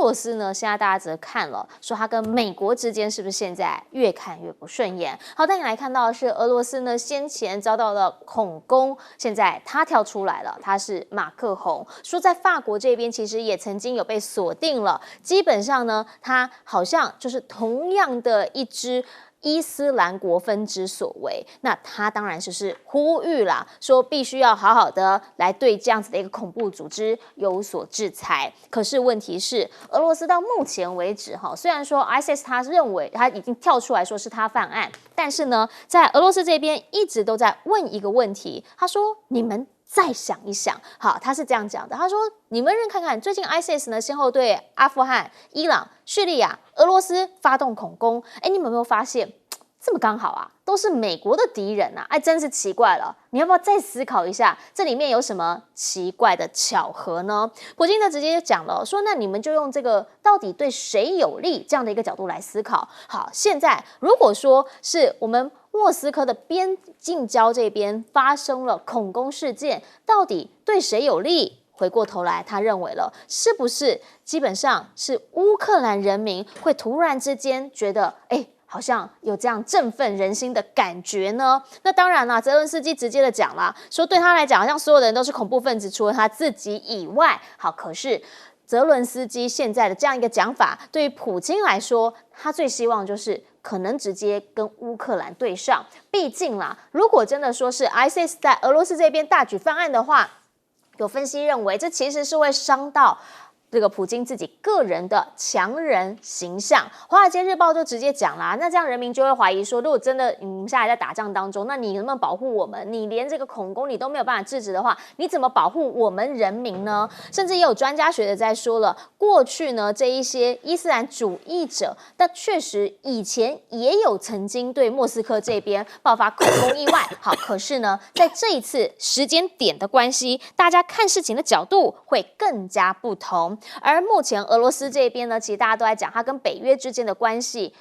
罗斯呢，现在大家则看了，说他跟美国之间是不是现在越看越不顺眼？好，带你来看到的是俄罗斯呢，先前遭到了恐攻，现在他跳出来了，他是马克宏，说在法国这边其实也曾经有被锁定了，基本上呢，他好像就是同样的一支伊斯兰国分支所为，那他当然就是呼吁啦，说必须要好好的来对这样子的一个恐怖组织有所制裁。可是问题是，俄罗斯到目前为止，虽然说 ISIS 他认为他已经跳出来说是他犯案，但是呢，在俄罗斯这边一直都在问一个问题，他说：你们再想一想，好，他是这样讲的，他说：你们看看，最近 ISIS 呢，先后对阿富汗、伊朗、叙利亚、俄罗斯发动恐攻，你们有没有发现？这么刚好啊，都是美国的敌人啊！真是奇怪了。你要不要再思考一下，这里面有什么奇怪的巧合呢？普京呢直接就讲了，说那你们就用这个到底对谁有利这样的一个角度来思考。好，现在如果说是我们莫斯科的边境郊这边发生了恐攻事件，到底对谁有利？回过头来，他认为了，是不是基本上是乌克兰人民会突然之间觉得，好像有这样振奋人心的感觉呢？那当然啦，泽伦斯基直接的讲啦，说对他来讲，好像所有的人都是恐怖分子，除了他自己以外。好，可是泽伦斯基现在的这样一个讲法，对于普京来说，他最希望就是可能直接跟乌克兰对上。毕竟啦，如果真的说是 ISIS 在俄罗斯这边大举犯案的话，有分析认为，这其实是会伤到这个普京自己个人的强人形象。华尔街日报就直接讲啦，那这样人民就会怀疑说，如果真的你们现在在打仗当中，那你能不能保护我们？你连这个恐攻你都没有办法制止的话，你怎么保护我们人民呢？甚至也有专家学者在说了，过去呢这一些伊斯兰主义者，但确实以前也有曾经对莫斯科这边爆发恐攻意外。好，可是呢，在这一次时间点的关系，大家看事情的角度会更加不同。而目前俄罗斯这边呢，其实大家都在讲它跟北约之间的关系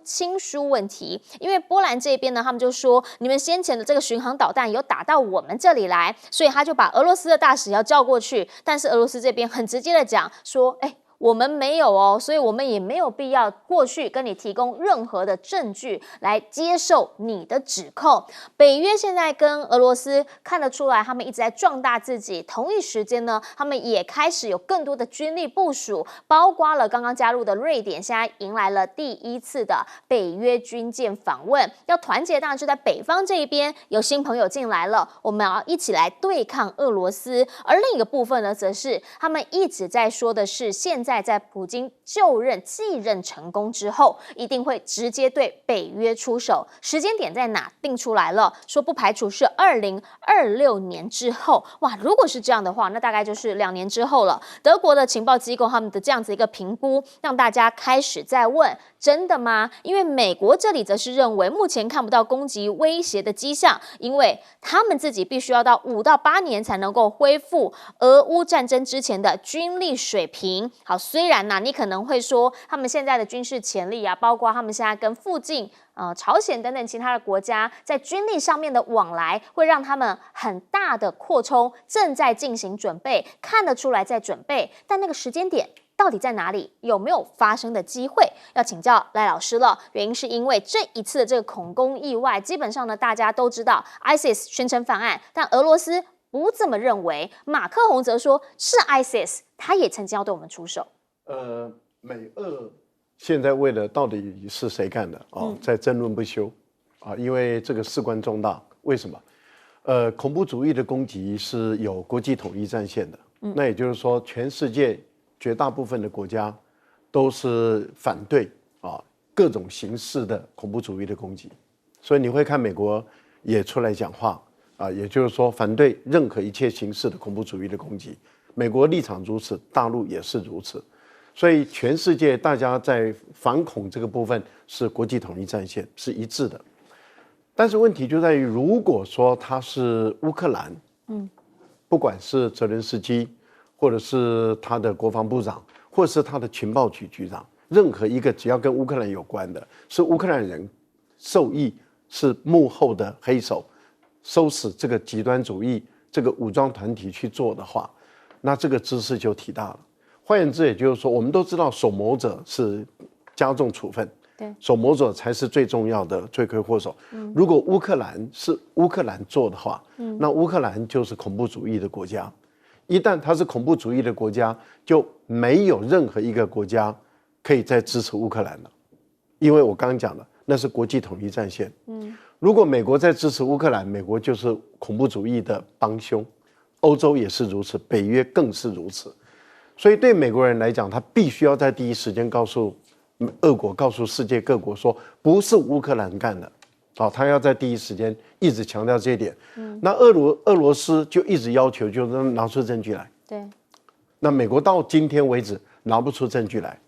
亲疏问题，因为波兰这边呢，他们就说你们先前的这个巡航导弹有打到我们这里来，所以他就把俄罗斯的大使要叫过去，但是俄罗斯这边很直接的讲说，我们没有哦，所以我们也没有必要过去跟你提供任何的证据来接受你的指控。北约现在跟俄罗斯看得出来，他们一直在壮大自己，同一时间呢，他们也开始有更多的军力部署，包括了刚刚加入的瑞典，现在迎来了第一次的北约军舰访问。要团结，当然就在北方这一边有新朋友进来了，我们要一起来对抗俄罗斯。而另一个部分呢，则是他们一直在说的是，现在普京继任成功之后，一定会直接对北约出手。时间点在哪定出来了，说不排除是2026年之后。哇，如果是这样的话，那大概就是2年之后了。德国的情报机构他们的这样子一个评估，让大家开始在问：真的吗？因为美国这里则是认为目前看不到攻击威胁的迹象，因为他们自己必须要到5到8年才能够恢复俄乌战争之前的军力水平。好，虽然你可能会说他们现在的军事潜力啊，包括他们现在跟附近朝鲜等等其他的国家在军力上面的往来，会让他们很大的扩充正在进行准备，看得出来在准备，但那个时间点到底在哪里？有没有发生的机会？要请教赖老师了。原因是因为这一次的这个恐攻意外，基本上呢，大家都知道 ISIS 宣称犯案，但俄罗斯不这么认为。马克宏则说是 ISIS， 他也曾经要对我们出手。美俄现在为了到底是谁干的在争论不休因为这个事关重大。为什么？恐怖主义的攻击是有国际统一战线的，那也就是说，全世界绝大部分的国家都是反对各种形式的恐怖主义的攻击，所以你会看美国也出来讲话也就是说反对任何一切形式的恐怖主义的攻击。美国立场如此，大陆也是如此。所以全世界大家在反恐这个部分是国际统一战线，是一致的。但是问题就在于，如果说他是乌克兰，不管是泽连斯基，或者是他的国防部长，或者是他的情报局局长，任何一个只要跟乌克兰有关的，是乌克兰人受益，是幕后的黑手，收拾这个极端主义这个武装团体去做的话，那这个姿势就体大了。换言之，也就是说，我们都知道首谋者是加重处分，对，首谋者才是最重要的罪魁祸首。如果乌克兰是乌克兰做的话，那乌克兰就是恐怖主义的国家。一旦它是恐怖主义的国家，就没有任何一个国家可以再支持乌克兰了，因为我刚刚讲了，那是国际统一战线。如果美国在支持乌克兰，美国就是恐怖主义的帮凶，欧洲也是如此，北约更是如此。所以对美国人来讲，他必须要在第一时间告诉俄国、告诉世界各国说，不是乌克兰干的。他要在第一时间一直强调这一点。那俄罗斯就一直要求，就是拿出证据来。对。那美国到今天为止拿不出证据来。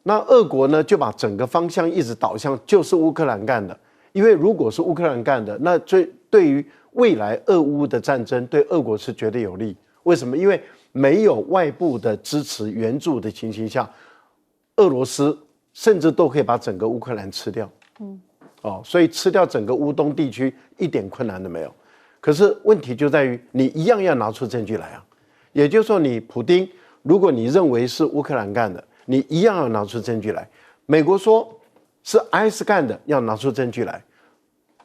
那俄国呢，就把整个方向一直导向就是乌克兰干的。因为如果是乌克兰干的，那对于未来俄乌的战争，对俄国是绝对有利。为什么？因为没有外部的支持援助的情形下，俄罗斯甚至都可以把整个乌克兰吃掉。所以吃掉整个乌东地区一点困难都没有。可是问题就在于你一样要拿出证据来啊。也就是说，你普丁，如果你认为是乌克兰干的，你一样要拿出证据来。美国说是 IS 干的，要拿出证据来。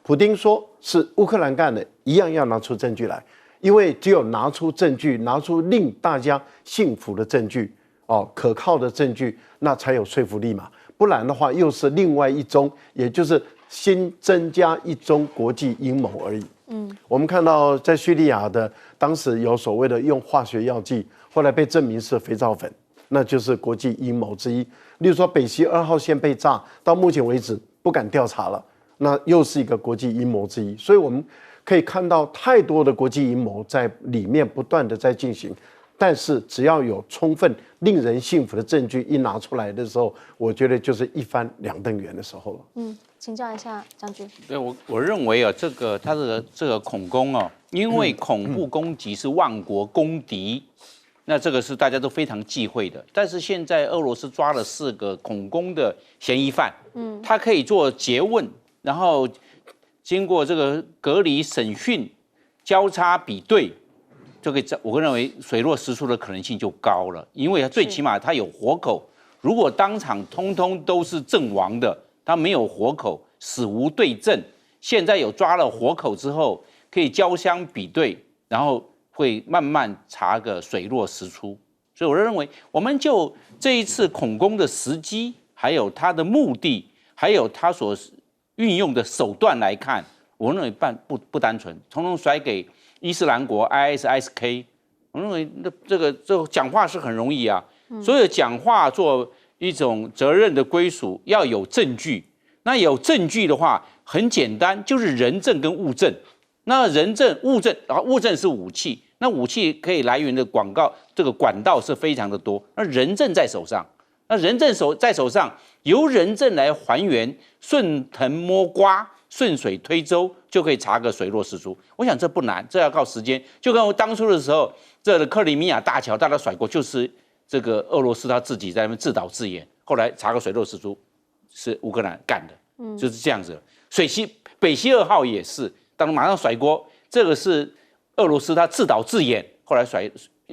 普丁说是乌克兰干的，一样要拿出证据来。因为只有拿出证据，拿出令大家信服的证据，可靠的证据，那才有说服力嘛。不然的话，又是另外一宗，也就是新增加一宗国际阴谋而已。我们看到在叙利亚的当时有所谓的用化学药剂，后来被证明是肥皂粉，那就是国际阴谋之一。例如说北溪2号线被炸，到目前为止不敢调查了，那又是一个国际阴谋之一。所以我们可以看到太多的国际阴谋在里面不断的在进行。但是只要有充分令人信服的证据一拿出来的时候，我觉得就是一翻两瞪眼的时候了。请教一下将军。对，我认为啊，他这个恐攻哦，因为恐怖攻击是万国公敌，那这个是大家都非常忌讳的。但是现在俄罗斯抓了4个恐攻的嫌疑犯，他可以做诘问，然后经过这个隔离审讯、交叉比对。就可以，我认为水落石出的可能性就高了，因为最起码他有活口。如果当场通通都是阵亡的，他没有活口，死无对证。现在有抓了活口之后，可以交相比对，然后会慢慢查个水落石出。所以我认为，我们就这一次恐攻的时机，还有他的目的，还有他所运用的手段来看，我认为不单纯，统统甩给伊斯兰国 ISISK， 我认为这个讲话是很容易啊，所有讲话做一种责任的归属要有证据。那有证据的话，很简单，就是人证跟物证。那人证、物证，然后物证是武器，那武器可以来源的这个管道是非常的多。那人证在手上，那人证在手上，由人证来还原，顺藤摸瓜。顺水推舟就可以查个水落石出，我想这不难，这要靠时间。就跟我当初的时候，这个克里米亚大桥大家甩过，就是这个俄罗斯他自己在那边自导自演，后来查个水落石出，是乌克兰干的，就是这样子。北溪2号也是，当马上甩锅，这个是俄罗斯他自导自演，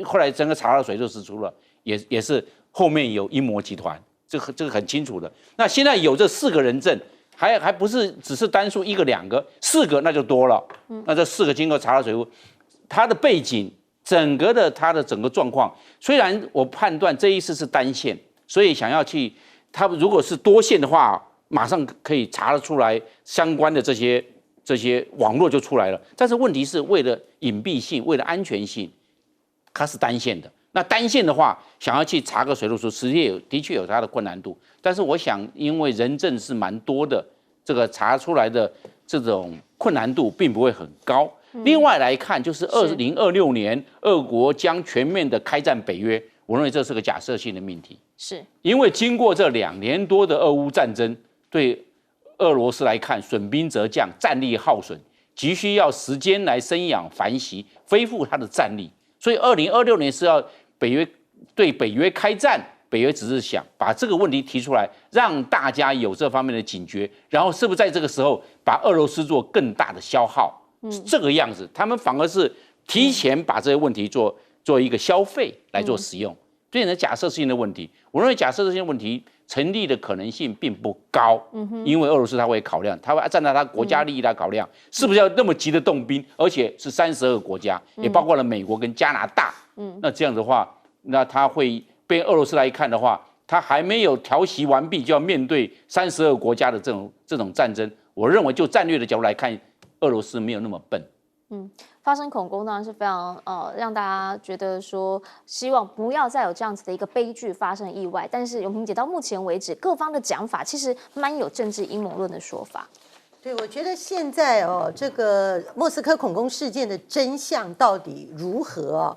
后来整个查到水落石出了，也是后面有阴谋集团，这个很清楚的。那现在有这4个人证。还不是只是单数1个2个，4个那就多了。那这4个经过查到水库，它的背景，它的整个状况，虽然我判断这一次是单线，所以想要去，它如果是多线的话，马上可以查得出来相关的这些网络就出来了。但是问题是为了隐蔽性，为了安全性，它是单线的。那单线的话，想要去查个水落石出，的确有它的困难度。但是我想，因为人证是蛮多的，这个查出来的这种困难度并不会很高。另外来看，就是2026年，俄国将全面的开战北约，我认为这是个假设性的命题。是因为经过这2年多的俄乌战争，对俄罗斯来看，损兵折将，战力耗损，急需要时间来生养反息，恢复它的战力。所以2026年是要对北约开战，北约只是想把这个问题提出来，让大家有这方面的警觉，然后是不是在这个时候把俄罗斯做更大的消耗？是这个样子，他们反而是提前把这些问题做一个消费来做使用。变成假设性的问题。我认为假设性的问题成立的可能性并不高，因为俄罗斯他会考量，他会站在他国家利益来考量，是不是要那么急的动兵，而且是32个国家，也包括了美国跟加拿大。那这样的话，那他会被俄罗斯来看的话，他还没有调息完毕，就要面对32个国家的这种战争。我认为就战略的角度来看，俄罗斯没有那么笨。发生恐攻当然是非常让大家觉得说希望不要再有这样子的一个悲剧发生意外。但是永平姐到目前为止，各方的讲法其实蛮有政治阴谋论的说法。对，我觉得现在这个莫斯科恐攻事件的真相到底如何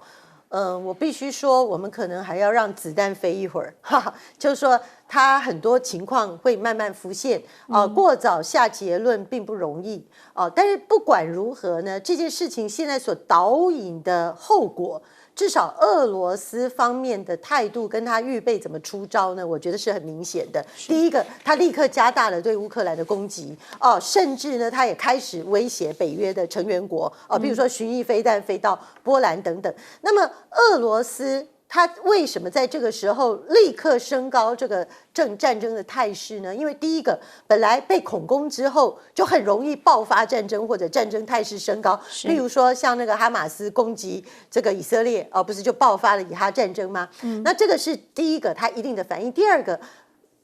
我必须说，我们可能还要让子弹飞一会儿，就是说，它很多情况会慢慢浮现过早下结论并不容易但是不管如何呢，这件事情现在所导引的后果，至少俄罗斯方面的态度跟他预备怎么出招呢？我觉得是很明显的。第一个，他立刻加大了对乌克兰的攻击甚至呢，他也开始威胁北约的成员国比如说巡弋飞弹飞到波兰等等。那么俄罗斯他为什么在这个时候立刻升高这个战争的态势呢？因为第一个，本来被恐攻之后就很容易爆发战争或者战争态势升高，例如说像那个哈马斯攻击这个以色列不是就爆发了以哈战争吗？那这个是第一个他一定的反应。第二个，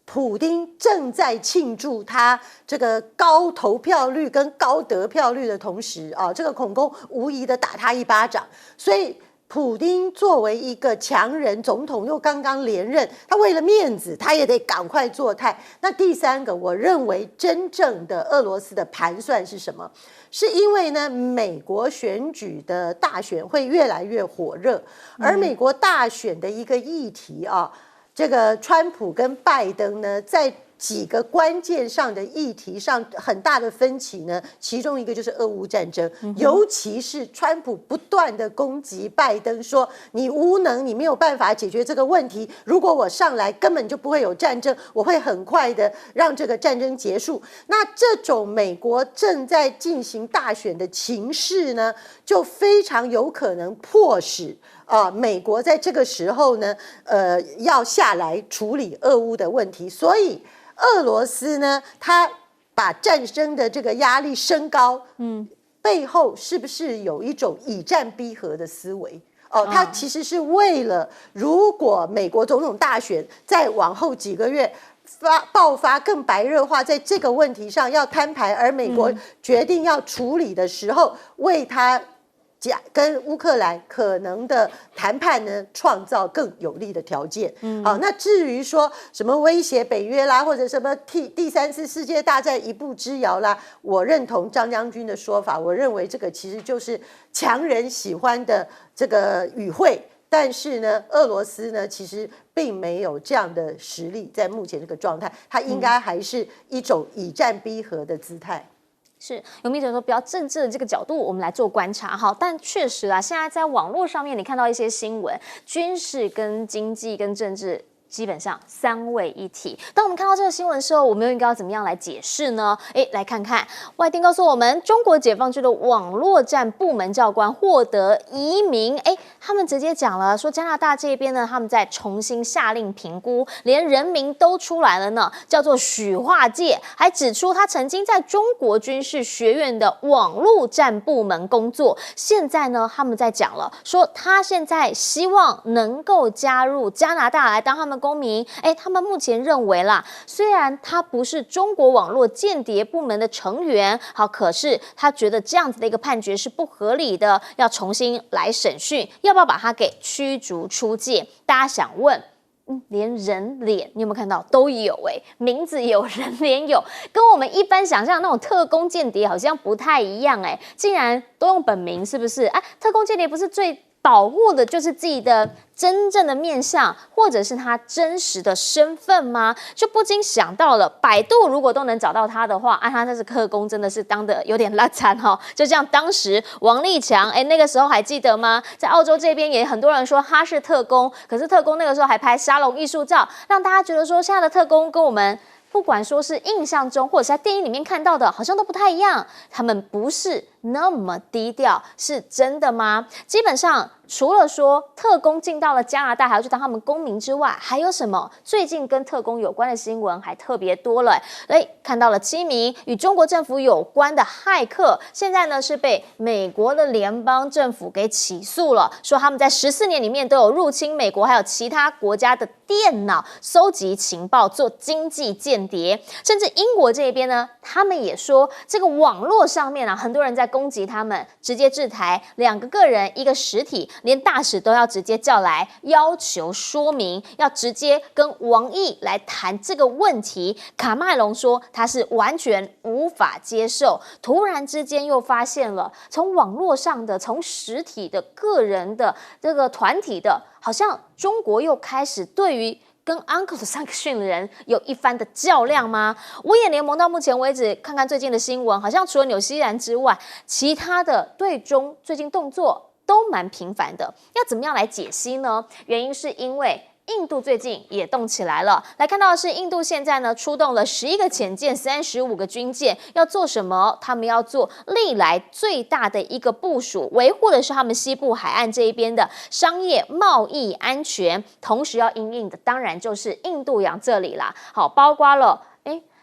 普丁正在庆祝他这个高投票率跟高得票率的同时这个恐攻无疑的打他一巴掌，所以普丁作为一个强人，总统又刚刚连任，他为了面子，他也得赶快做态。那第三个，我认为真正的俄罗斯的盘算是什么？是因为呢，美国选举的大选会越来越火热，而美国大选的一个议题这个川普跟拜登呢，在几个关键上的议题上很大的分歧呢，其中一个就是俄乌战争，尤其是川普不断的攻击拜登，说你无能，你没有办法解决这个问题，如果我上来根本就不会有战争，我会很快的让这个战争结束。那这种美国正在进行大选的情势呢，就非常有可能迫使美国在这个时候呢要下来处理俄乌的问题。所以俄罗斯呢，他把战争的这个压力升高，背后是不是有一种以战逼和的思维？他其实是为了，如果美国总统大选再往后几个月爆发更白热化，在这个问题上要摊牌，而美国决定要处理的时候，为他跟乌克兰可能的谈判呢，创造更有利的条件。那至于说什么威胁北约啦，或者什么第三次世界大战一步之遥啦，我认同张将军的说法，我认为这个其实就是强人喜欢的这个语汇。但是呢，俄罗斯呢，其实并没有这样的实力，在目前这个状态，它应该还是一种以战逼和的姿态。是有记者说，比较政治的这个角度，我们来做观察哈。但确实啊，现在在网络上面，你看到一些新闻，军事跟经济跟政治基本上三位一体。当我们看到这个新闻的时候，我们又应该要怎么样来解释呢？来看看外电告诉我们，中国解放军的网络战部门教官获得移民。他们直接讲了，说加拿大这边呢，他们在重新下令评估，连人名都出来了呢，叫做许化界，还指出他曾经在中国军事学院的网络战部门工作。现在呢，他们在讲了，说他现在希望能够加入加拿大来当他们公民。他们目前认为啦，虽然他不是中国网络间谍部门的成员，可是他觉得这样子的一个判决是不合理的，要重新来审讯，要不要把他给驱逐出界？大家想问，连人脸你有没有看到都有？名字有，人脸有，跟我们一般想象那种特工间谍好像不太一样。竟然都用本名，是不是？特工间谍不是最保护的就是自己的真正的面相，或者是他真实的身份吗？就不禁想到了，百度如果都能找到他的话，他这是特工，真的是当的有点烂惨哈。就像当时王立强，那个时候还记得吗？在澳洲这边也很多人说他是特工，可是特工那个时候还拍沙龙艺术照，让大家觉得说现在的特工跟我们不管说是印象中或者是在电影里面看到的，好像都不太一样。他们不是那么低调，是真的吗？基本上除了说特工进到了加拿大还要去当他们公民之外，还有什么最近跟特工有关的新闻还特别多了？看到了7名与中国政府有关的骇客，现在呢是被美国的联邦政府给起诉了，说他们在14年里面都有入侵美国还有其他国家的电脑，收集情报做经济间谍。甚至英国这边呢，他们也说这个网络上面啊，很多人在攻击他们，直接制裁2个个人1个实体，连大使都要直接叫来要求说明，要直接跟王毅来谈这个问题。卡麦隆说他是完全无法接受，突然之间又发现了从网络上的、从实体的、个人的、这个团体的，好像中国又开始对于跟 UNCLOS sanction 的人有一番的较量吗？五眼联盟到目前为止，看看最近的新闻，好像除了纽西兰之外，其他的对中最近动作都蛮频繁的。要怎么样来解析呢？原因是因为印度最近也动起来了。来看到的是，印度现在呢出动了11个潜舰、35个军舰，要做什么？他们要做历来最大的一个部署，维护的是他们西部海岸这一边的商业贸易安全，同时要因应的当然就是印度洋这里啦。好，包括了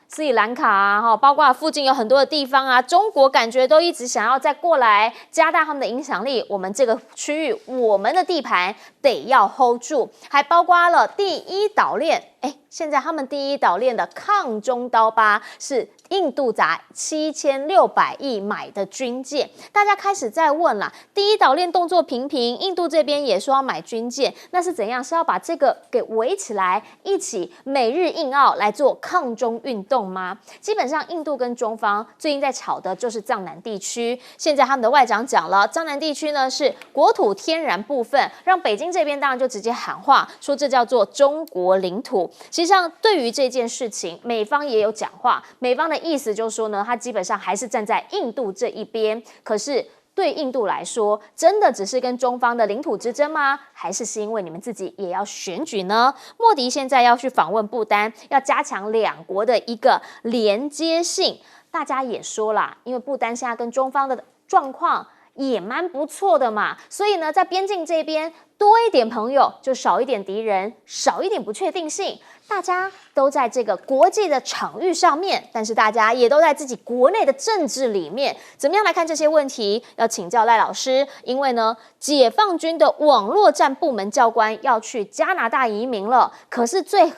斯里兰卡啊，包括附近有很多的地方啊，中国感觉都一直想要再过来加大他们的影响力。我们这个区域，我们的地盘得要 hold 住，还包括了第一岛链。现在他们第一岛链的抗中刀疤是印度砸7600亿买的军舰，大家开始在问啦，第一岛链动作频频，印度这边也说要买军舰，那是怎样？是要把这个给围起来，一起美日印澳来做抗中运动吗？基本上印度跟中方最近在吵的就是藏南地区，现在他们的外长讲了，藏南地区呢是国土天然部分，让北京这边当然就直接喊话，说这叫做中国领土。实际上对于这件事情，美方也有讲话，美方的意思就是说呢，他基本上还是站在印度这一边。可是对印度来说，真的只是跟中方的领土之争吗？还是因为你们自己也要选举呢？莫迪现在要去访问不丹，要加强2国的一个连接性。大家也说啦，因为不丹现在跟中方的状况也蛮不错的嘛，所以呢，在边境这边多一点朋友，就少一点敌人，少一点不确定性。大家都在这个国际的场域上面，但是大家也都在自己国内的政治里面，怎么样来看这些问题？要请教赖老师，因为呢，解放军的网络战部门教官要去加拿大移民了，可是最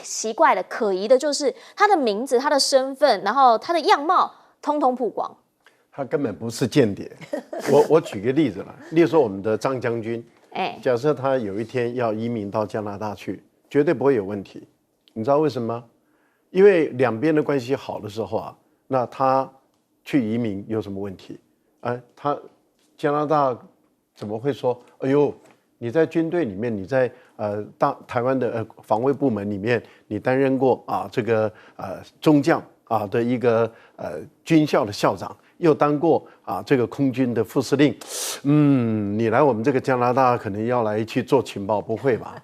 奇怪的、可疑的就是他的名字、他的身份，然后他的样貌，通通曝光。他根本不是间谍。我举个例子了，例如说我们的张将军，假设他有一天要移民到加拿大去，绝对不会有问题。你知道为什么吗？因为两边的关系好的时候啊，那他去移民有什么问题？他加拿大怎么会说，哎呦，你在军队里面，你在台湾的防卫部门里面，你担任过这个中将的一个军校的校长，又当过这个空军的副司令，你来我们这个加拿大可能要来去做情报，不会吧？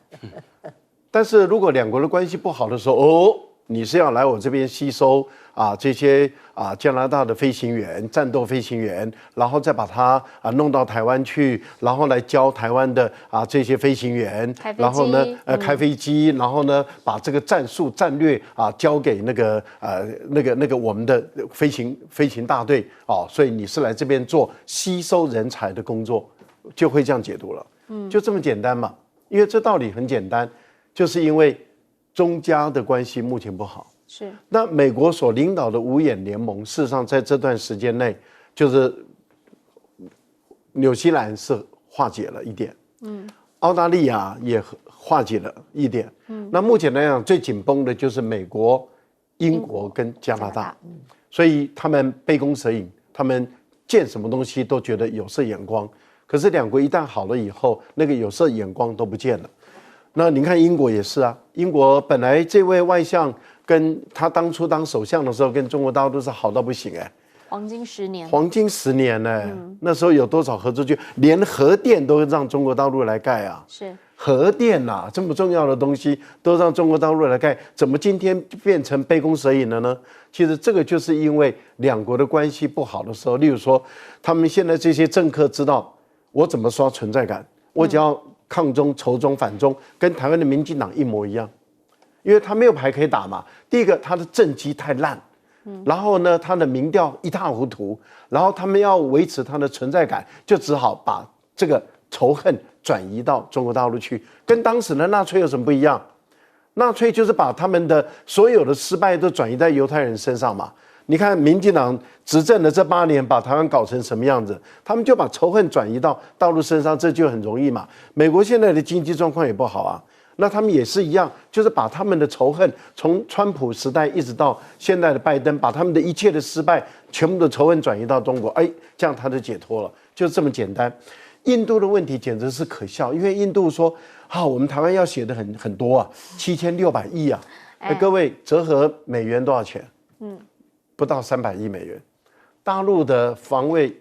但是如果两国的关系不好的时候，你是要来我这边吸收这些加拿大的飞行员、战斗飞行员，然后再把他弄到台湾去，然后来教台湾的这些飞行员，然后呢开飞机，然后呢把这个战术战略交给那个我们的飞行大队所以你是来这边做吸收人才的工作，就会这样解读了，就这么简单嘛。因为这道理很简单，就是因为中加的关系目前不好。是。那美国所领导的五眼联盟，事实上在这段时间内，就是纽西兰是化解了一点，澳大利亚也化解了一点，那目前来讲最紧绷的就是美国、英国跟加拿大，所以他们杯弓蛇影，他们见什么东西都觉得有色眼光，可是两国一旦好了以后，那个有色眼光都不见了。那你看英国也是啊，英国本来这位外相跟他当初当首相的时候，跟中国大陆是好到不行黄金10年，黄金10年呢，那时候有多少合作区，连核电都让中国大陆来盖啊，是核电呐，这么重要的东西都让中国大陆来盖，怎么今天变成杯弓蛇影了呢？其实这个就是因为两国的关系不好的时候，例如说，他们现在这些政客知道我怎么刷存在感，我只要抗中、仇中、反中，跟台湾的民进党一模一样，因为他没有牌可以打嘛。第一个，他的政绩太烂，然后呢，他的民调一塌糊涂，然后他们要维持他的存在感，就只好把这个仇恨转移到中国大陆去，跟当时的纳粹有什么不一样？纳粹就是把他们的所有的失败都转移在犹太人身上嘛。你看民进党执政的这8年，把台湾搞成什么样子？他们就把仇恨转移到大陆身上，这就很容易嘛。美国现在的经济状况也不好啊，那他们也是一样，就是把他们的仇恨从川普时代一直到现在的拜登，把他们的一切的失败，全部的仇恨转移到中国，哎，这样他就解脱了，就这么简单。印度的问题简直是可笑，因为印度说我们台湾要写的很多啊，7600亿啊，各位折合美元多少钱？不到300亿美元。大陆的防卫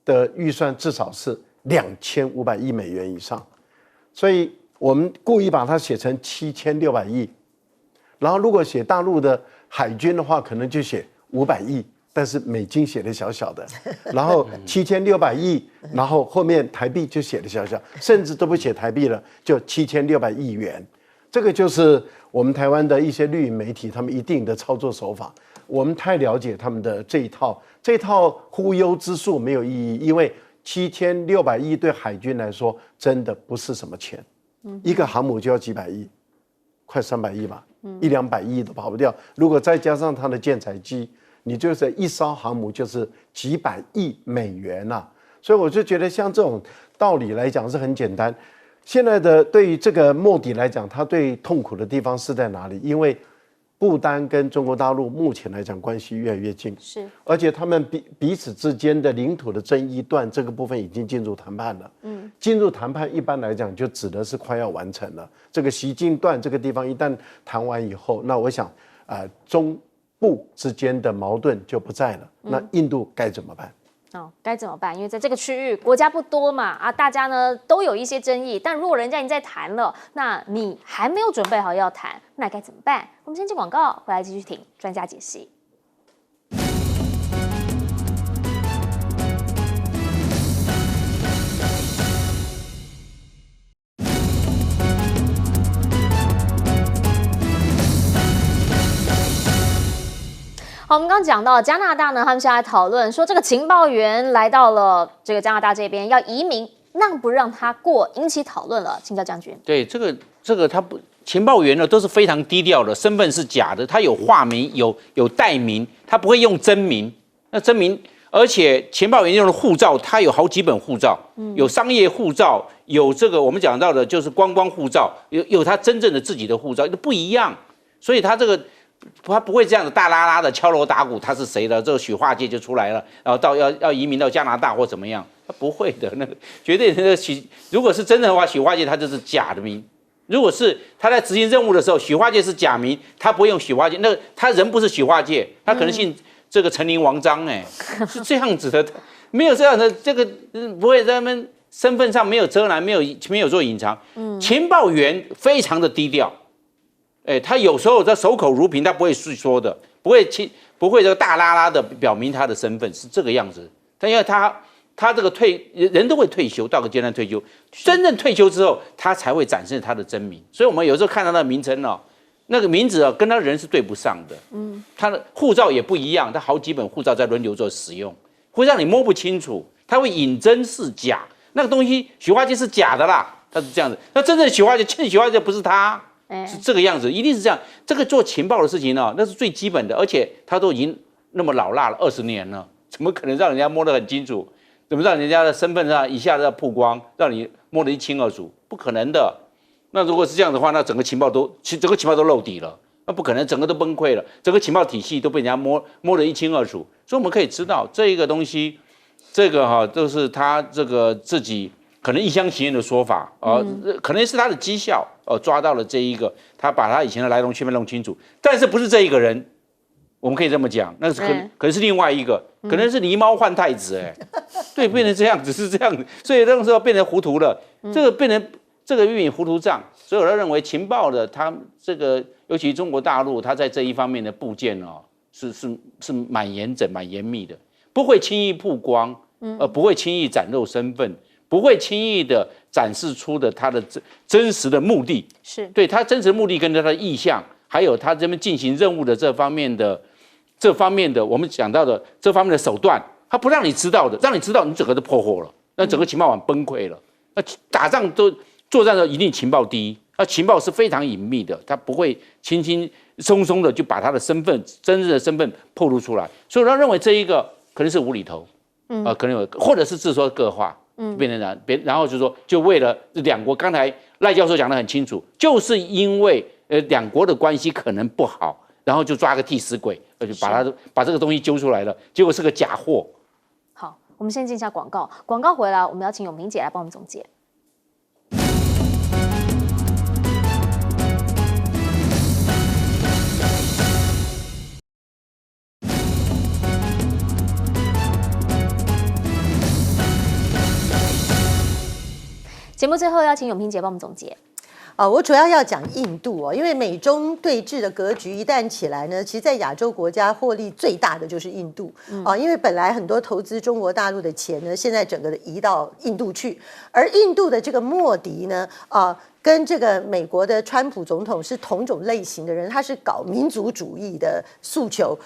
的预算至少是2500亿美元以上，所以我们故意把它写成7600亿，然后如果写大陆的海军的话，可能就写500亿。但是美金写的小小的，然后7600亿，然后后面台币就写的小小，甚至都不写台币了，就7600亿元。这个就是我们台湾的一些绿营媒体他们一定的操作手法。我们太了解他们的这一套忽悠之术没有意义，因为7600亿对海军来说真的不是什么钱，一个航母就要几百亿，快300亿吧，100-200亿都跑不掉。如果再加上它的舰载机，你就是一艘航母就是几百亿美元呐，所以我就觉得像这种道理来讲是很简单。现在的对于这个莫迪来讲，他最痛苦的地方是在哪里？因为不丹跟中国大陆目前来讲关系越来越近，是，而且他们彼此之间的领土的争议段这个部分已经进入谈判了。进入谈判一般来讲就指的是快要完成了。这个西进段这个地方一旦谈完以后，那我想中部之间的矛盾就不在了，那印度该怎么办？该怎么办？因为在这个区域国家不多嘛，大家呢都有一些争议，但如果人家已经在谈了，那你还没有准备好要谈，那该怎么办？我们先进广告，回来继续听专家解析。好，我们刚刚讲到加拿大呢，他们现在讨论说，这个情报员来到了这个加拿大这边要移民，让不让他过，引起讨论了。请教将军。对，这个他不，情报员呢都是非常低调的，身份是假的，他有化名，有代名，他不会用真名。那真名，而且情报员用的护照，他有好几本护照，有商业护照，有这个我们讲到的就是观光护照，有他真正的自己的护照，不一样，所以他这个。他不会这样子大拉拉的敲锣打鼓，他是谁的？这个许化界就出来了，然后要移民到加拿大或怎么样？他不会的，那个绝对那个如果是真的的话，许化界他就是假的名。如果是他在执行任务的时候，许化界是假名，他不会用许化界。那个他人不是许化界，他可能姓这个陈林王张，是这样子的，没有这样的这个不会在他们身份上没有遮拦，没有做隐藏。情报员非常的低调。他有时候在守口如瓶，他不会说的，不会这个大拉拉的表明他的身份是这个样子。但因为他这个人都会退休，到个阶段退休，真正退休之后，他才会展示他的真名。所以我们有时候看到那个名称那个名字跟他的人是对不上的。他的护照也不一样，他好几本护照在轮流做使用，会让你摸不清楚，他会引真是假。那个东西许化界是假的啦，他是这样子。那真正许化界，真的许化界不是他。是这个样子，一定是这样。这个做情报的事情那是最基本的，而且他都已经那么老辣了20年了，怎么可能让人家摸得很清楚？怎么让人家的身份上一下子要曝光，让你摸得一清二楚？不可能的。那如果是这样的话，那整个情报都漏底了，那不可能，整个都崩溃了，整个情报体系都被人家摸得一清二楚。所以我们可以知道，这一个东西，这个都是他这个自己。可能一厢情愿的说法可能是他的绩效抓到了这一个，他把他以前的来龙去脉弄清楚，但是不是这一个人，我们可以这么讲，那是可能是另外一个，可能是狸猫换太子对，变成这样子是这样子，所以那个时候变成糊涂了，这个变成这个玉米糊涂账，所以我认为情报的它这个，尤其中国大陆，它在这一方面的部件哦，是蛮严整、蛮严密的，不会轻易曝光，不会轻易展露身份，不会轻易的展示出的它的真实的目的，是对它真实的目的跟它的意向，还有它这边进行任务的这方面的我们讲到的这方面的手段，它不让你知道的，让你知道，你整个都破获了，那整个情报网崩溃了。那打仗都作战的一定情报第一，那情报是非常隐秘的，它不会轻轻松松的就把他的身份真正的身份暴露出来，所以我认为这一个可能是无厘头，可能有，或者是自说各话，变成然后就说就为了两国，刚才赖教授讲得很清楚，就是因为两国的关系可能不好，然后就抓个替死鬼，就把这个东西揪出来了，结果是个假货。好，我们先进一下广告，广告回来，我们要请永平姐来帮我们总结。节目最后要请永平姐帮我们总结。我主要讲印度哦，因为美中对峙的格局一旦起来呢，其实在亚洲国家获利最大的就是印度因为本来很多投资中国大陆的钱呢，现在整个的移到印度去，而印度的这个莫迪呢跟这个美国的川普总统是同种类型的人，他是搞民族主义的诉求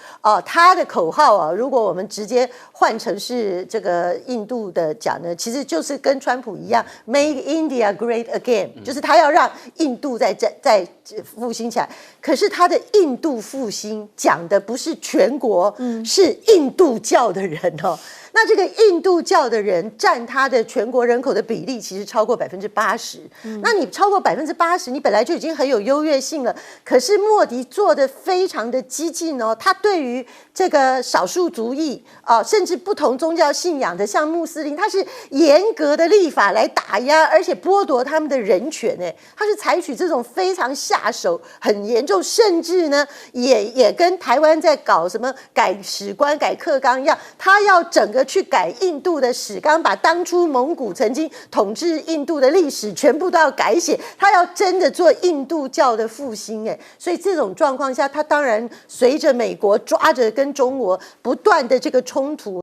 他的口号如果我们直接换成是这个印度的讲呢，其实就是跟川普一样 ，Make India Great Again，就是他要让印度再复兴起来。可是他的印度复兴讲的不是全国，是印度教的人那这个印度教的人占他的全国人口的比例其实超过80%，那你超过80%，你本来就已经很有优越性了。可是莫迪做的非常的激进他对于这个少数族裔甚至不同宗教信仰的，像穆斯林，他是严格的立法来打压，而且剥夺他们的人权他是采取这种非常下手、很严重，甚至呢也跟台湾在搞什么改史观、改课纲一样，他要整个去改印度的史纲，把当初蒙古曾经统治印度的历史全部都要改写，他要真的做印度教的复兴所以这种状况下，他当然随着美国抓着跟中国不断的这个冲突。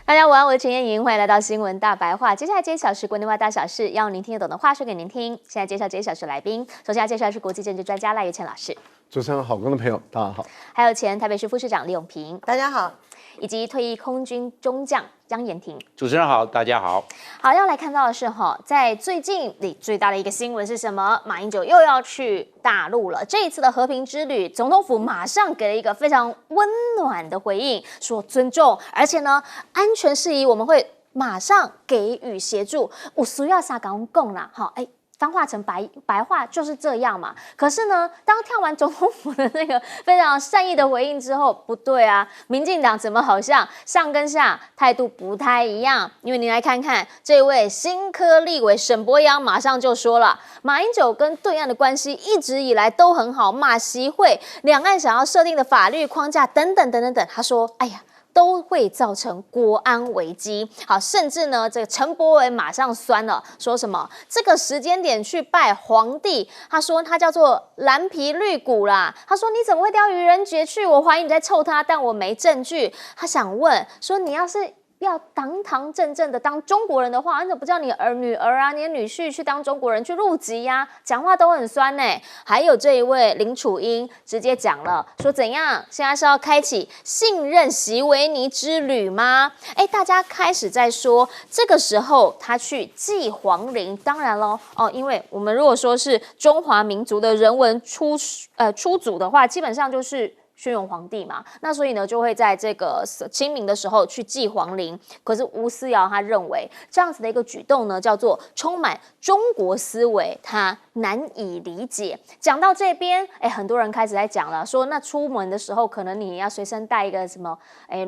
大家午安，我是陈燕莹，欢迎来到新闻大白话。接下来揭晓是国内外大小事，要您听得懂的话说给您听。现在介绍这些小时来宾，首先要介绍的是国际政治专家赖岳谦老师。主持人好，观众朋友大家好。还有前台北市副市长李永平，大家好。以及退役空军中将江延廷。主持人好，大家好。好，要来看到的是在最近里最大的一个新闻是什么？马英九又要去大陆了。这一次的和平之旅，总统府马上给了一个非常温暖的回应，说尊重，而且呢，安全事宜我们会马上给予协助。我需要啥港共啦，翻化成白话就是这样嘛。可是呢，当跳完总统府的那个非常善意的回应之后，不对啊，民进党怎么好像上跟下态度不太一样？因为你来看看这位新科立委沈伯洋马上就说了，马英九跟对岸的关系一直以来都很好，马习会两岸想要设定的法律框架等等等等等，他说，哎呀，都会造成国安危机。好，甚至呢，这个陈柏惟马上酸了，说什么这个时间点去拜皇帝，他说他叫做蓝皮绿骨啦。他说你怎么会挑愚人节去？我怀疑你在臭他，但我没证据。他想问说，你要是要堂堂正正的当中国人的话，你怎么不叫你女儿啊、你的女婿去当中国人去入籍呀？讲话都很酸还有这一位林楚英直接讲了，说怎样？现在是要开启信任席维尼之旅吗？大家开始在说，这个时候他去祭皇陵，当然咯因为我们如果说是中华民族的人文出祖的话，基本上就是宣勇皇帝嘛，那所以呢就会在这个清明的时候去祭皇陵。可是吴思瑶他认为这样子的一个举动呢，叫做充满中国思维，他难以理解。讲到这边，很多人开始在讲了，说那出门的时候可能你要随身带一个什么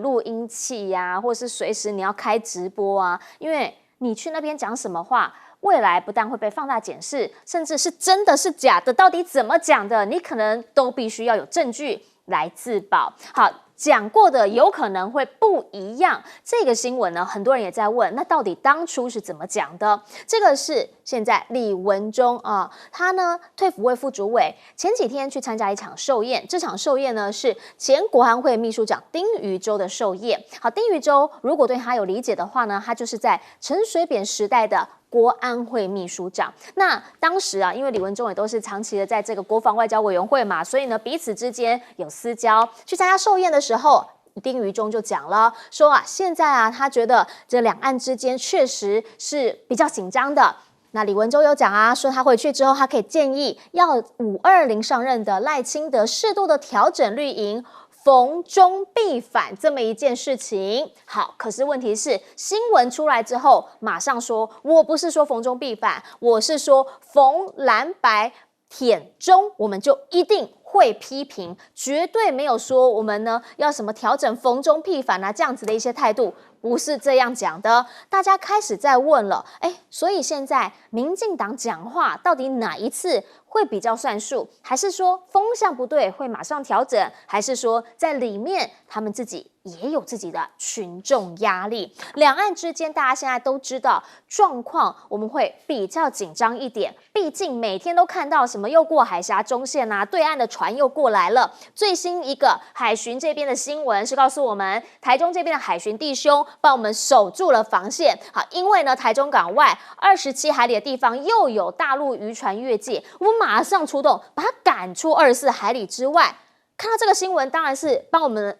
录音器呀，或是随时你要开直播啊，因为你去那边讲什么话，未来不但会被放大检视，甚至是真的是假的，到底怎么讲的，你可能都必须要有证据。来自保。好。讲过的有可能会不一样，这个新闻呢，很多人也在问，那到底当初是怎么讲的？这个是现在李文忠啊，他呢退辅会副主委，前几天去参加一场寿宴，这场寿宴呢是前国安会秘书长丁于洲的寿宴。好，丁于洲如果对他有理解的话呢，他就是在陈水扁时代的国安会秘书长。那当时啊，因为李文忠也都是长期的在这个国防外交委员会嘛，所以呢彼此之间有私交。去参加寿宴的时候，丁于忠就讲了，说啊，现在啊，他觉得这两岸之间确实是比较紧张的。那李文忠有讲啊，说他回去之后，他可以建议要520上任的赖清德适度的调整绿营。逢中必反这么一件事情，好，可是问题是新闻出来之后，马上说我不是说逢中必反，我是说逢蓝白舔中，我们就一定会批评，绝对没有说我们呢要什么调整逢中必反啊这样子的一些态度，不是这样讲的。大家开始在问了，所以现在民进党讲话到底哪一次会比较算数？还是说风向不对会马上调整？还是说在里面他们自己也有自己的群众压力？两岸之间大家现在都知道状况，我们会比较紧张一点，毕竟每天都看到什么又过海峡中线啊，对岸的船又过来了。最新一个海巡这边的新闻是告诉我们，台中这边的海巡弟兄帮我们守住了防线。好，因为呢台中港外27海里的地方又有大陆渔船越界，我们马上出动，把它赶出24海里之外。看到这个新闻，当然是帮我们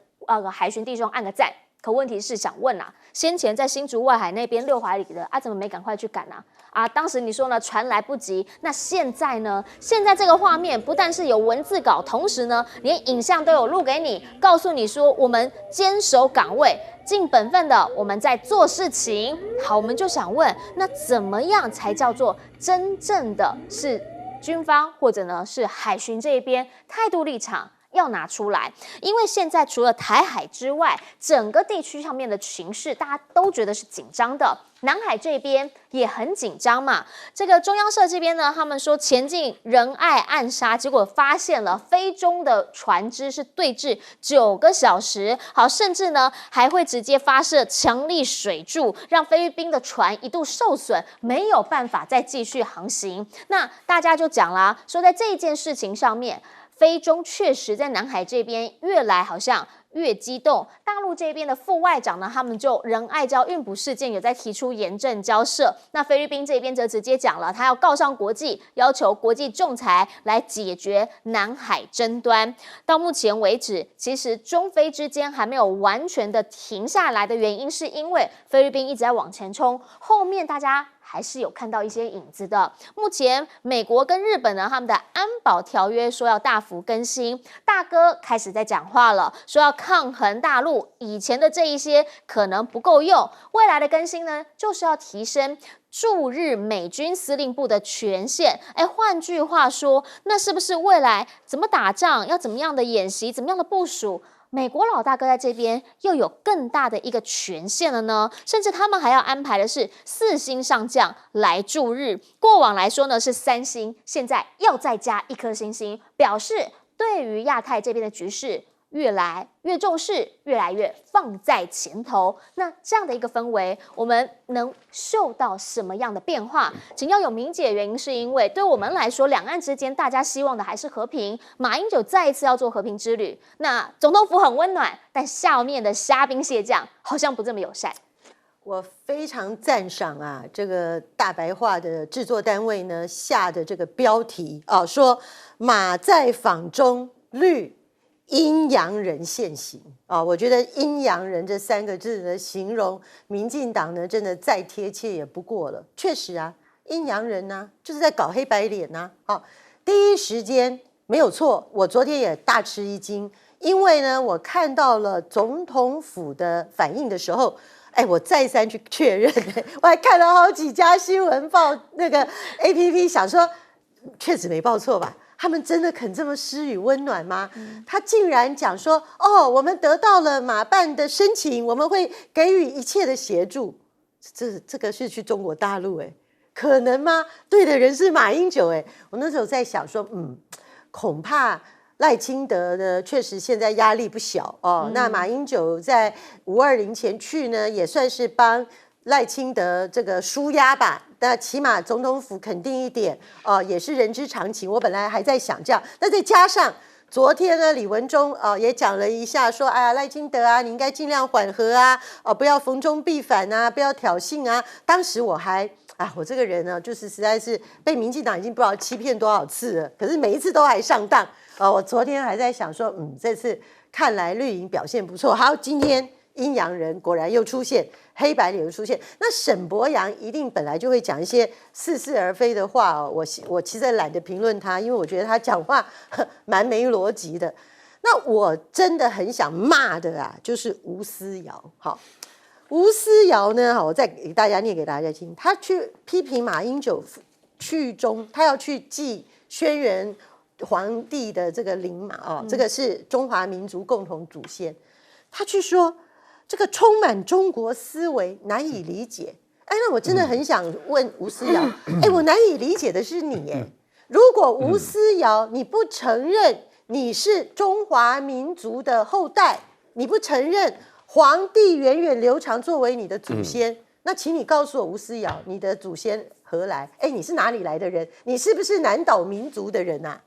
海巡弟兄按个赞。可问题是想问啊，先前在新竹外海那边6海里的怎么没赶快去赶啊？当时你说呢，船来不及。那现在呢？现在这个画面不但是有文字稿，同时呢，连影像都有录给你，告诉你说我们坚守岗位，尽本分的我们在做事情。好，我们就想问，那怎么样才叫做真正的是军方或者呢是海巡这一边态度立场？要拿出来，因为现在除了台海之外，整个地区上面的情势大家都觉得是紧张的。南海这边也很紧张嘛。这个中央社这边呢，他们说前进仁爱暗杀，结果发现了菲中的船只是对峙9个小时，好，甚至呢还会直接发射强力水柱，让菲律宾的船一度受损，没有办法再继续航行。那大家就讲啦，说在这一件事情上面，菲中确实在南海这边越来好像越激动，大陆这边的副外长呢，他们就仁爱礁运补事件有在提出严正交涉。那菲律宾这边则直接讲了，他要告上国际，要求国际仲裁来解决南海争端。到目前为止，其实中菲之间还没有完全的停下来的原因，是因为菲律宾一直在往前冲，后面大家还是有看到一些影子的。目前美国跟日本呢，他们的安保条约说要大幅更新，大哥开始在讲话了，说要抗衡大陆以前的这一些可能不够用，未来的更新呢，就是要提升驻日美军司令部的权限。换句话说，那是不是未来怎么打仗，要怎么样的演习，怎么样的部署，美国老大哥在这边又有更大的一个权限了呢？甚至他们还要安排的是4星上将来驻日，过往来说呢是3星，现在要再加1颗星星，表示对于亚太这边的局势越来越重视，越来越放在前头。那这样的一个氛围，我们能嗅到什么样的变化？请要有明解，原因是因为对我们来说，两岸之间大家希望的还是和平。马英九再一次要做和平之旅，那总统府很温暖，但下面的虾兵蟹将好像不这么友善。我非常赞赏啊，这个大白话的制作单位呢下的这个标题啊，说马在坊中，绿阴阳人现形啊，我觉得阴阳人这3个字呢，形容民进党呢，真的再贴切也不过了。确实啊，阴阳人呢，就是在搞黑白脸呐。第一时间没有错，我昨天也大吃一惊，因为呢，我看到了总统府的反应的时候，我再三去确认，我还看了好几家新闻报那个 APP， 想说确实没报错吧？他们真的肯这么施予温暖吗？他竟然讲说，我们得到了马办的申请，我们会给予一切的协助。这个是去中国大陆可能吗？对的人是马英九我那时候在想说，恐怕赖清德呢，确实现在压力不小哦。那马英九在520前去呢，也算是帮赖清德这个舒压吧。那起码总统府肯定一点哦，也是人之常情。我本来还在想这样，那再加上昨天呢，李文忠也讲了一下，说哎呀赖清德啊，你应该尽量缓和啊，不要逢中必反啊，不要挑衅啊。当时我还。我这个人呢，就是实在是被民进党已经不知道欺骗多少次了，可是每一次都还上当。我昨天还在想说，这次看来绿营表现不错。好，今天阴阳人果然又出现，黑白脸又出现。那沈伯洋一定本来就会讲一些似是而非的话哦。我其实懒得评论他，因为我觉得他讲话蛮没逻辑的。那我真的很想骂的啊，就是吴思瑶。好。吴思瑶呢？我再给大家念给大家听。他去批评马英九去中，他要去祭轩辕皇帝的这个灵马这个是中华民族共同祖先。他去说这个充满中国思维，难以理解。那我真的很想问吴思瑶，我难以理解的是你如果吴思瑶你不承认你是中华民族的后代，你不承认。皇帝源远流长作为你的祖先，那请你告诉我吴思瑶，你的祖先何来？你是哪里来的人？你是不是南岛民族的人啊？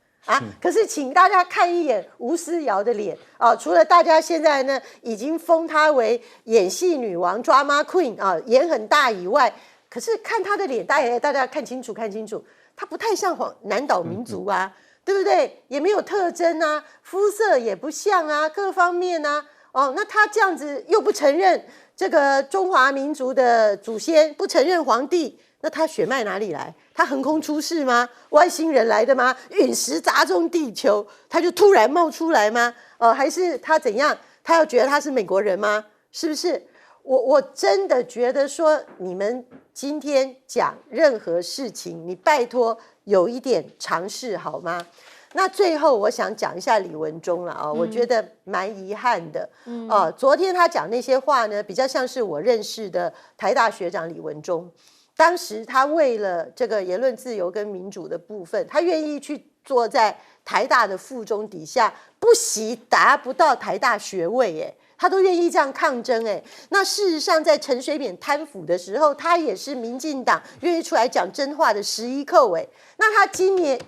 可是请大家看一眼吴思瑶的脸除了大家现在呢已经封她为演戏女王 drama queen 演很大以外，可是看她的脸，大家看清楚，她不太像南岛民族啊，对不对？也没有特征啊，肤色也不像啊，各方面啊。那他这样子又不承认这个中华民族的祖先，不承认皇帝，那他血脉哪里来？他横空出世吗？外星人来的吗？陨石砸中地球，他就突然冒出来吗？还是他怎样？他要觉得他是美国人吗？是不是？我真的觉得说，你们今天讲任何事情，你拜托有一点尝试好吗？那最后我想讲一下李文忠了我觉得蛮遗憾的昨天他讲那些话呢，比较像是我认识的台大学长李文忠。当时他为了这个言论自由跟民主的部分，他愿意去坐在台大的附中底下，不惜达不到台大学位他都愿意这样抗争那事实上在陈水扁贪腐的时候，他也是民进党愿意出来讲真话的11寇那他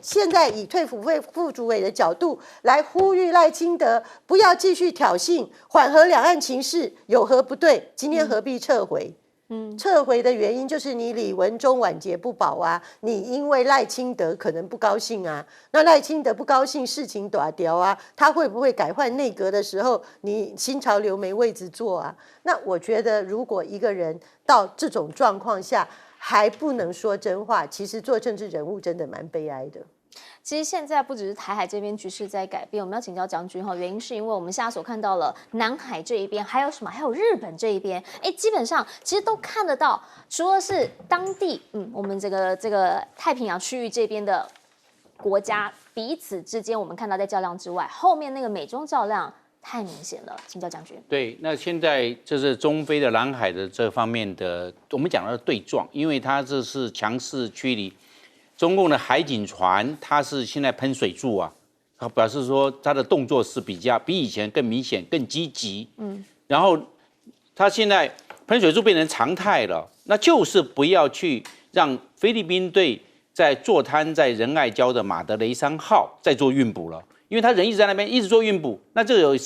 现在以退辅会副主委的角度来呼吁赖清德不要继续挑衅，缓和两岸情势，有何不对？今天何必撤回？撤回的原因就是你李文忠晚节不保你因为赖清德可能不高兴那赖清德不高兴，事情大条他会不会改换内阁的时候，你新潮流没位置坐那我觉得如果一个人到这种状况下还不能说真话，其实做政治人物真的蛮悲哀的。其实现在不只是台海这边局势在改变，我们要请教将军原因是因为我们现在所看到了南海这一边，还有什么？还有日本这一边，基本上其实都看得到，除了是当地，我们这个太平洋区域这边的国家彼此之间，我们看到在较量之外，后面那个美中较量太明显了。请教将军。对，那现在就是中非的南海的这方面的，我们讲的对撞，因为它这是强势驱离。中共的海警船，它是现在喷水柱它表示说它的动作是比以前更明显、更积极。然后它现在喷水柱变成常态了，那就是不要去让菲律宾队在坐滩在仁爱礁的马德雷山号再做运补了，因为他人一直在那边一直做运补，那这个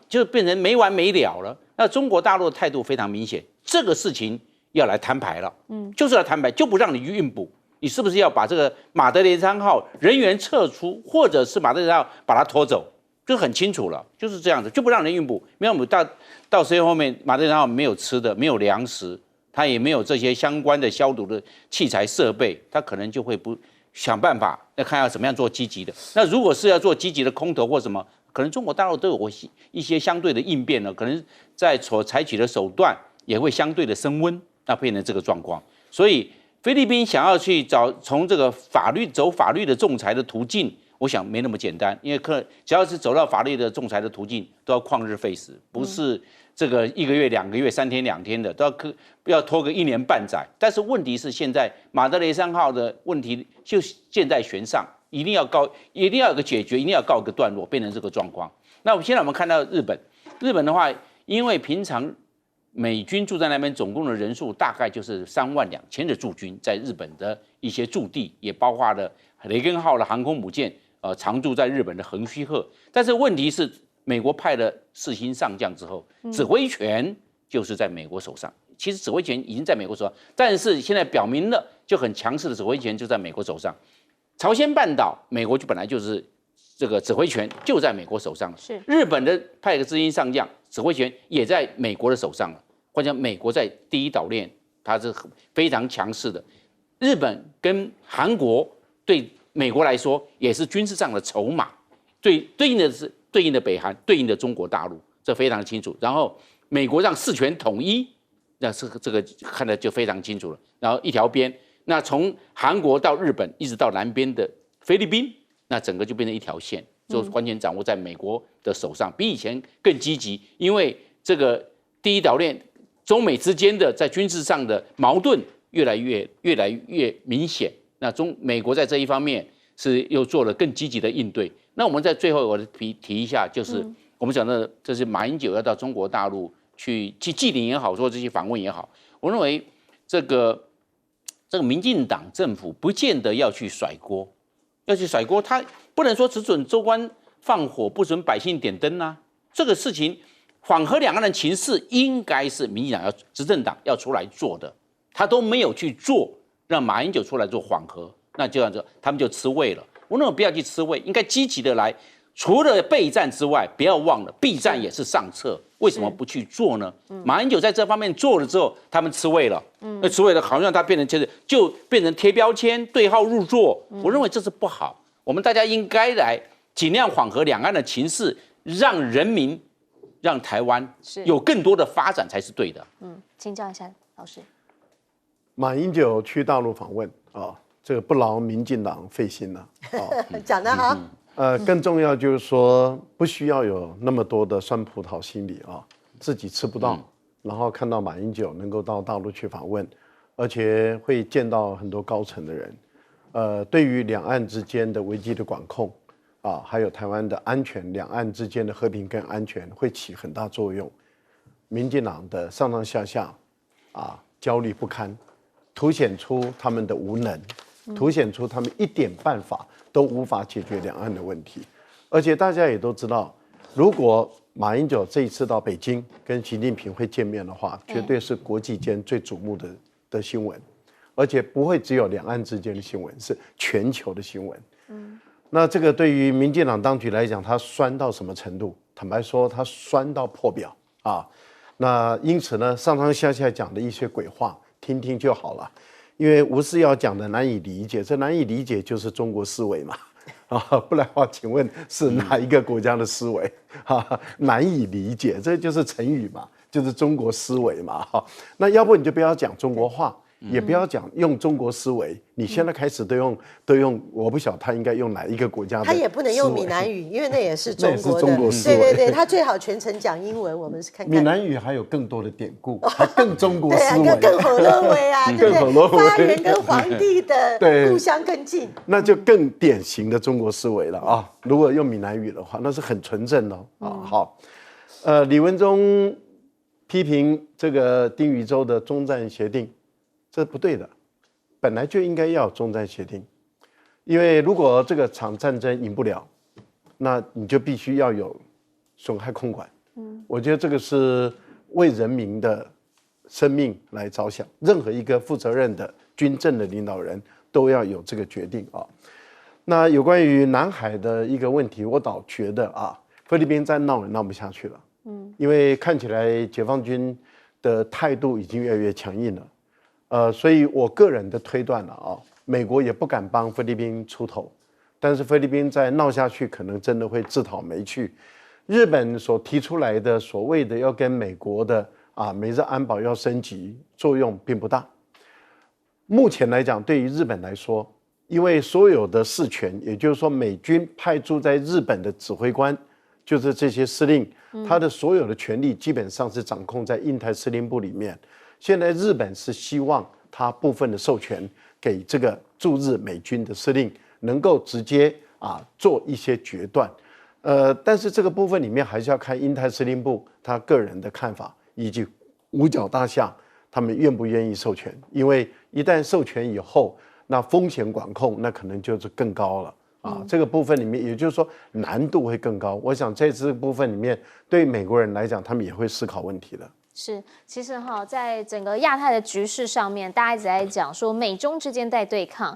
就变成没完没了了。那中国大陆的态度非常明显，这个事情要来摊牌了，就是要摊牌，就不让你运补。你是不是要把这个马德雷山号人员撤出，或者是马德雷山号把它拖走，就很清楚了，就是这样子，就不让人运补。没有到最后面，马德雷山号没有吃的，没有粮食，它也没有这些相关的消毒的器材设备，它可能就会不想办法，要看要怎么样做积极的。那如果是要做积极的空投或什么，可能中国大陆都有一些相对的应变了，可能在所采取的手段也会相对的升温，那变成这个状况。所以菲律宾想要去从这个走法律的仲裁的途径，我想没那么简单，因为只要是走到法律的仲裁的途径，都要旷日费时，不是这个1个月、2个月、3天2天的，都要拖个1年半载。但是问题是，现在马德雷山号的问题就箭在弦上，一定要有个解决，一定要告一个段落，变成这个状况。那现在我们看到日本的话，因为平常美军驻在那边总共的人数大概就是32000的驻军在日本的一些驻地，也包括了雷根号的航空母舰，常驻在日本的横须贺。但是问题是，美国派了4星上将之后，指挥权就是在美国手上。其实指挥权已经在美国手上，但是现在表明了就很强势的指挥权就在美国手上。朝鲜半岛，美国就本来就是这个指挥权就在美国手上了。是日本的派个4星上将，指挥权也在美国的手上了。换讲，美国在第一岛链它是非常强势的。日本跟韩国对美国来说也是军事上的筹码，对应的是对应的北韩，对应的中国大陆，这非常清楚。然后美国让4权统一，那是这个看得就非常清楚了。然后一条边，那从韩国到日本，一直到南边的菲律宾，那整个就变成一条线，就完全掌握在美国的手上，比以前更积极。因为这个第一岛链，中美之间的在军事上的矛盾越来越明显。那美国在这一方面是又做了更积极的应对。那我们在最后我提一下，就是我们讲的，这是马英九要到中国大陆去祭典也好，说这些访问也好，我认为这个民进党政府不见得要去甩锅，他不能说只准州官放火，不准百姓点灯啊。这个事情缓和两岸的情势，应该是民进党执政党要出来做的，他都没有去做，让马英九出来做缓和，那这样子他们就吃味了。我认为不要去吃味，应该积极的来。除了备战之外，不要忘了避战也是上策，为什么不去做呢？马英九在这方面做了之后，他们吃味了，那吃味了，好像他变成就变成贴标签、对号入座。我认为这是不好，我们大家应该来尽量缓和两岸的情势，让人民、让台湾有更多的发展才是对的。请教一下老师，马英九去大陆访问啊，这个不劳民进党费心了。讲得好。更重要就是说，不需要有那么多的酸葡萄心理啊，自己吃不到，然后看到马英九能够到大陆去访问，而且会见到很多高层的人，对于两岸之间的危机的管控啊，还有台湾的安全，两岸之间的和平跟安全会起很大作用。民进党的上上下下啊，焦虑不堪，凸显出他们的无能，凸显出他们一点办法都无法解决两岸的问题。而且大家也都知道，如果马英九这一次到北京跟习近平会见面的话，绝对是国际间最瞩目的新闻，而且不会只有两岸之间的新闻，是全球的新闻。那这个对于民进党当局来讲，它酸到什么程度？坦白说，它酸到破表啊。那因此呢，上上下下讲的一些鬼话，听听就好了。因为吴思瑶讲的难以理解，这难以理解就是中国思维嘛，不然的话，请问是哪一个国家的思维？难以理解，这就是成语嘛，就是中国思维嘛。那要不你就不要讲中国话，也不要讲用中国思维，你现在开始都用，我不晓得他应该用哪一个国家的思维，他也不能用闽南语，因为那也是中国的。那也是中国思维。对对对，他最好全程讲英文，我们是看看。闽南语还有更多的典故，还更中国思维，更火乐威啊，对不对？发源跟皇帝的故乡更近，那就更典型的中国思维了啊！如果用闽南语的话，那是很纯正的啊。好，李文忠批评这个丁禹州的中战协定。这不对的，本来就应该要中战协定，因为如果这个场战争赢不了，那你就必须要有损害控管。我觉得这个是为人民的生命来着想，任何一个负责任的军政的领导人都要有这个决定啊。那有关于南海的一个问题，我倒觉得啊，菲律宾再闹也闹不下去了，因为看起来解放军的态度已经越来越强硬了。所以我个人的推断了啊，美国也不敢帮菲律宾出头，但是菲律宾再闹下去，可能真的会自讨没趣。日本所提出来的所谓的要跟美国的美日安保要升级，作用并不大。目前来讲，对于日本来说，因为所有的事权，也就是说美军派驻在日本的指挥官，就是这些司令，他的所有的权力基本上是掌控在印太司令部里面。现在日本是希望他部分的授权给这个驻日美军的司令，能够直接做一些决断。但是这个部分里面还是要看印太司令部他个人的看法，以及五角大厦他们愿不愿意授权，因为一旦授权以后，那风险管控那可能就是更高了。这个部分里面，也就是说难度会更高。我想在这个部分里面，对美国人来讲，他们也会思考问题的。是，其实在整个亚太的局势上面，大家一直在讲说美中之间在对抗，